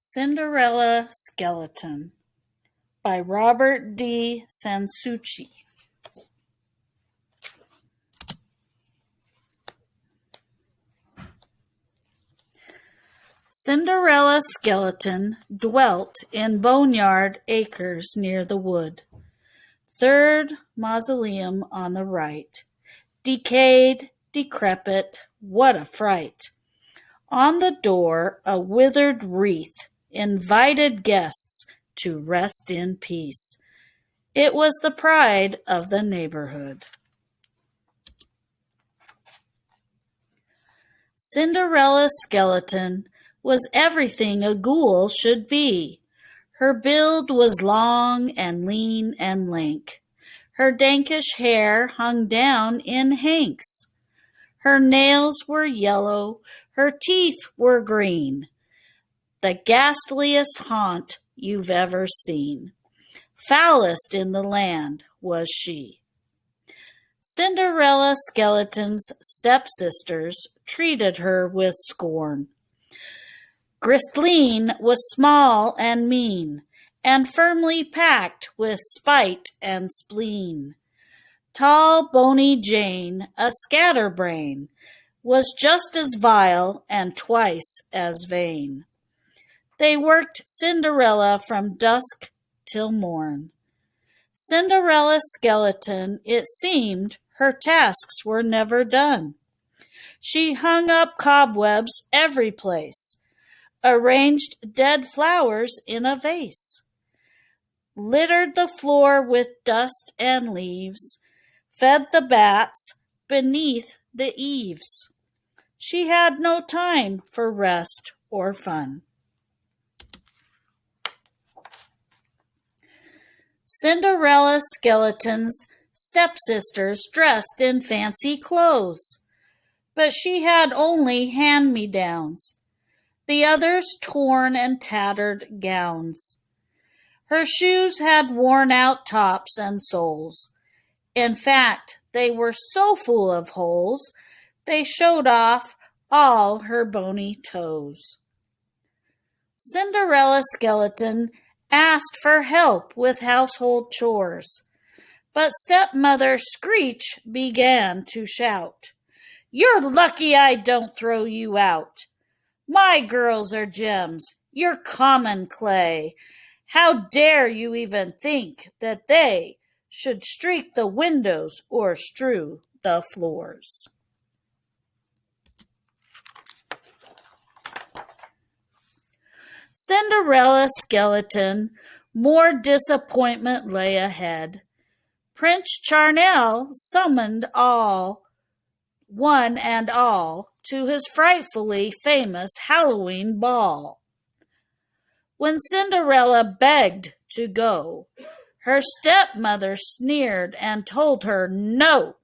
Cinderella Skeleton by Robert D. Sansucci. Cinderella Skeleton dwelt in Boneyard Acres near the wood. Third mausoleum on the right. Decayed, decrepit, what a fright! On the door a withered wreath invited guests to rest in peace. It was the pride of the neighborhood. Cinderella's skeleton was everything a ghoul should be. Her build was long and lean and lank. Her dankish hair hung down in hanks. Her nails were yellow, her teeth were green. The ghastliest haunt you've ever seen. Foulest in the land was she. Cinderella Skeleton's stepsisters treated her with scorn. Grisline was small and mean, and firmly packed with spite and spleen. Tall, bony Jane, a scatterbrain, was just as vile and twice as vain. They worked Cinderella from dusk till morn. Cinderella's skeleton, it seemed, her tasks were never done. She hung up cobwebs every place, arranged dead flowers in a vase, littered the floor with dust and leaves, fed the bats beneath the eaves. She had no time for rest or fun. Cinderella's skeleton's stepsisters dressed in fancy clothes, but she had only hand-me-downs, the others torn and tattered gowns. Her shoes had worn-out tops and soles. In fact, they were so full of holes, they showed off all her bony toes. Cinderella's skeleton asked for help with household chores, but stepmother Screech began to shout, "You're lucky I don't throw you out. My girls are gems, you're common clay. How dare you even think that they should streak the windows or strew the floors?" Cinderella's skeleton, more disappointment lay ahead. Prince Charnel summoned one and all, to his frightfully famous Halloween ball. When Cinderella begged to go, her stepmother sneered and told her, "No,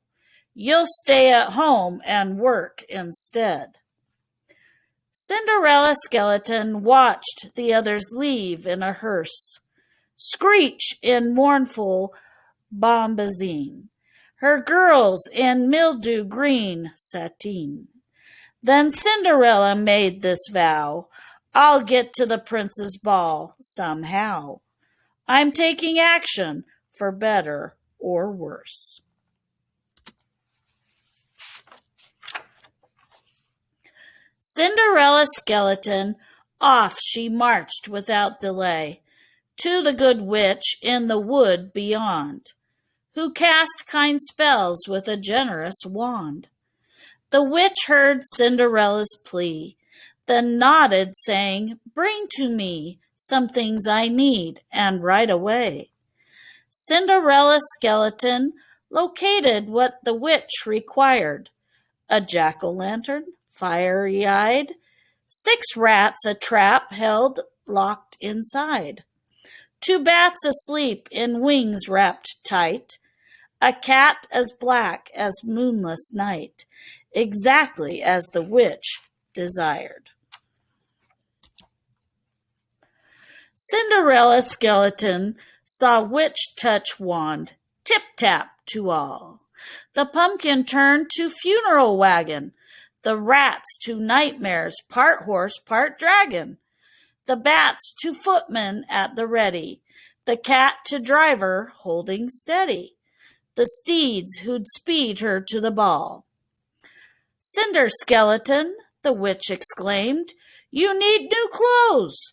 you'll stay at home and work instead." Cinderella Skeleton watched the others leave in a hearse, Screech in mournful bombazine, her girls in mildew green sateen. Then Cinderella made this vow, "I'll get to the prince's ball somehow. I'm taking action for better or worse." Cinderella Skeleton, off she marched without delay, to the good witch in the wood beyond, who cast kind spells with a generous wand. The witch heard Cinderella's plea, then nodded, saying, "Bring to me some things I need, and right away." Cinderella Skeleton located what the witch required: a jack-o'-lantern, fiery-eyed, 6 rats a trap held locked inside, 2 bats asleep in wings wrapped tight, a cat as black as moonless night, exactly as the witch desired. Cinderella Skeleton saw witch touch wand, tip-tap to all. The pumpkin turned to funeral wagon, the rats to nightmares, part horse, part dragon. the bats to footmen at the ready, the cat to driver holding steady, the steeds who'd speed her to the ball. Cinder Skeleton, the witch exclaimed, you need new clothes.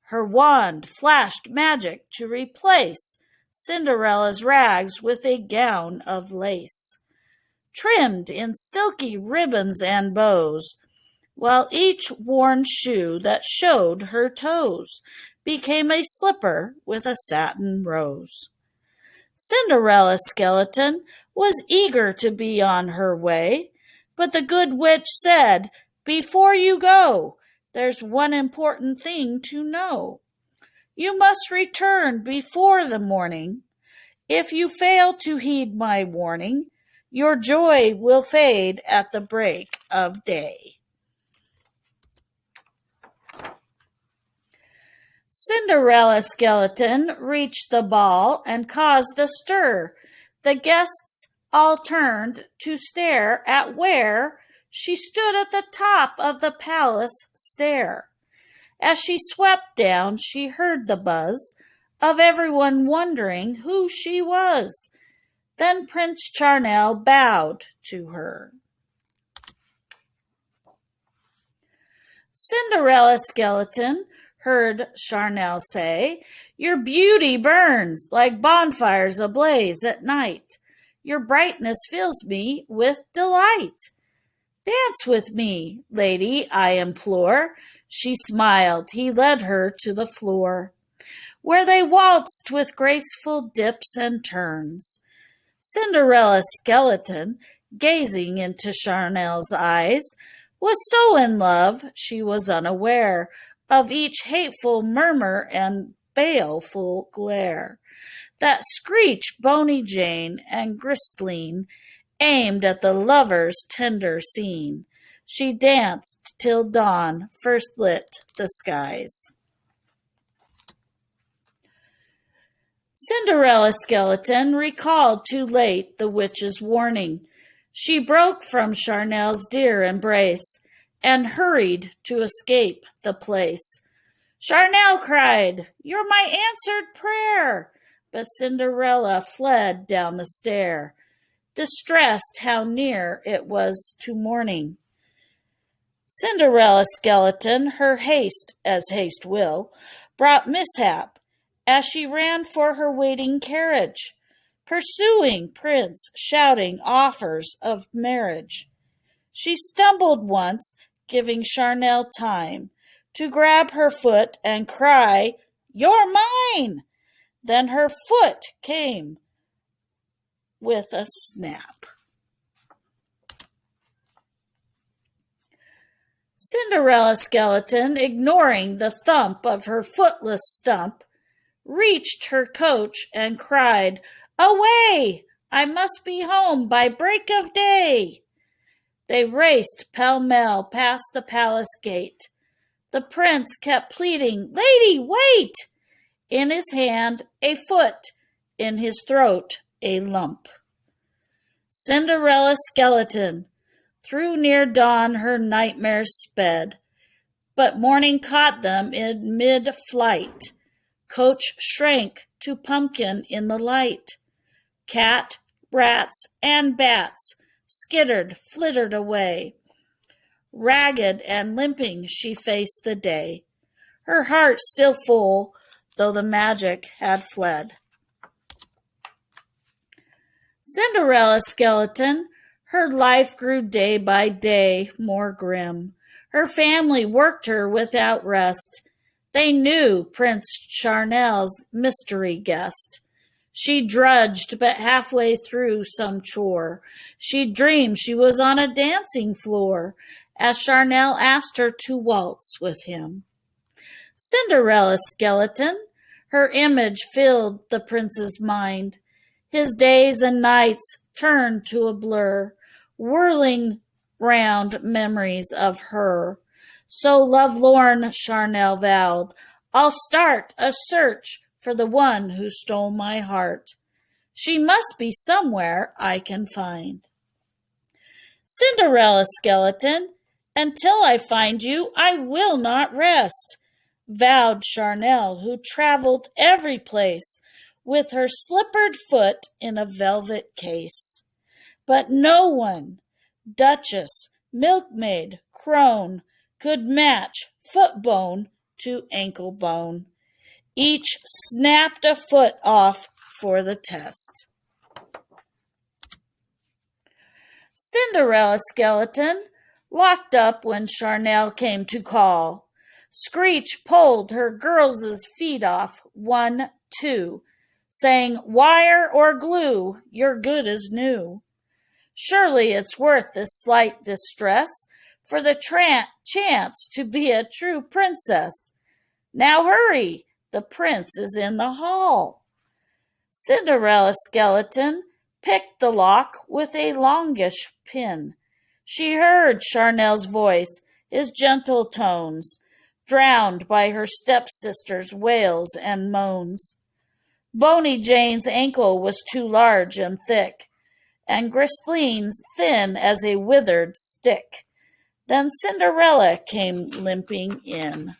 Her wand flashed magic to replace Cinderella's rags with a gown of lace, trimmed in silky ribbons and bows, while each worn shoe that showed her toes became a slipper with a satin rose. Cinderella Skeleton was eager to be on her way, but the good witch said, before you go, there's one important thing to know. You must return before the morning. If you fail to heed my warning, your joy will fade at the break of day. Cinderella Skeleton reached the ball and caused a stir. The guests all turned to stare at where she stood at the top of the palace stair. As she swept down, she heard the buzz of everyone wondering who she was. Then Prince Charmel bowed to her. Cinderella Skeleton heard Charmel say, your beauty burns like bonfires ablaze at night. Your brightness fills me with delight. Dance with me, lady, I implore. She smiled. He led her to the floor, where they waltzed with graceful dips and turns. Cinderella Skeleton, gazing into Charmel's eyes, was so in love she was unaware of each hateful murmur and baleful glare that Screech, Bony Jane, and Gristleen aimed at the lovers' tender scene. She danced till dawn first lit the skies. Cinderella Skeleton recalled too late the witch's warning. She broke from Charmel's dear embrace and hurried to escape the place. Charmel cried, you're my answered prayer, but Cinderella fled down the stair, distressed how near it was to morning. Cinderella Skeleton, her haste, as haste will, brought mishap as she ran for her waiting carriage, pursuing Prince, shouting offers of marriage. She stumbled once, giving Charmel time to grab her foot and cry, you're mine! Then her foot came with a snap. Cinderella Skeleton, ignoring the thump of her footless stump, reached her coach and cried, away! I must be home by break of day. They raced pell-mell past the palace gate. The prince kept pleading, lady, wait! In his hand a foot, in his throat a lump. Cinderella Skeleton, through near dawn her nightmares sped, but morning caught them in mid-flight. Coach shrank to pumpkin in the light. Cat, rats, and bats skittered, flittered away. Ragged and limping she faced the day, her heart still full, though the magic had fled. Cinderella Skeleton, her life grew day by day more grim. Her family worked her without rest. They knew Prince Charmel's mystery guest. She drudged but halfway through some chore. She dreamed she was on a dancing floor as Charmel asked her to waltz with him. Cinderella Skeleton, her image filled the prince's mind. His days and nights turned to a blur, whirling round memories of her. So lovelorn Charmel vowed, I'll start a search for the one who stole my heart. She must be somewhere I can find. Cinderella Skeleton, until I find you, I will not rest. vowed Charnel, who traveled every place with her slippered foot in a velvet case. But no one, duchess, milkmaid, crone, could match foot bone to ankle bone. Each snapped a foot off for the test. Cinderella skeleton locked up when Charnel came to call. Screech pulled her girls' feet off, 1, 2, saying, "Wire or glue, you're good as new. Surely it's worth this slight distress for the chance to be a true princess. Now hurry, the prince is in the hall." Cinderella skeleton picked the lock with a longish pin. She heard Charnel's voice, his gentle tones, drowned by her stepsister's wails and moans. Bony Jane's ankle was too large and thick, and Griseline's thin as a withered stick. Then Cinderella came limping in.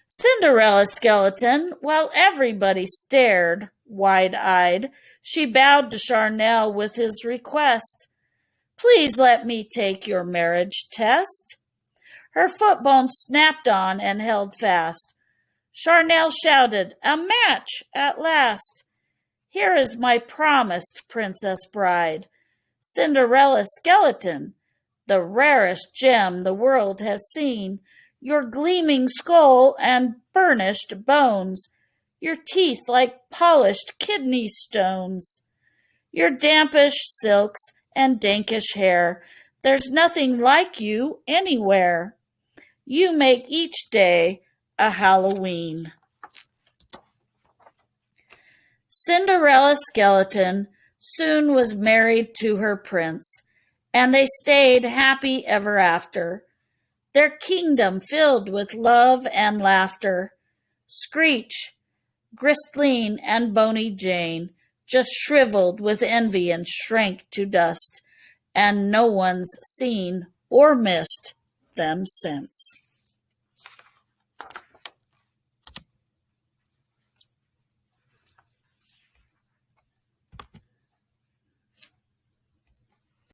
Cinderella skeleton, while everybody stared, wide-eyed, she bowed to Charnel with his request. "Please let me take your marriage test." Her footbone snapped on and held fast. Charnel shouted, "A match at last! Here is my promised princess bride, Cinderella skeleton, the rarest gem the world has seen. Your gleaming skull and burnished bones, your teeth like polished kidney stones, your dampish silks and dankish hair, there's nothing like you anywhere. You make each day a Halloween." Cinderella skeleton soon was married to her prince, and they stayed happy ever after, their kingdom filled with love and laughter. Screech, Gristeline, and Bony Jane just shriveled with envy and shrank to dust, and no one's seen or missed them since.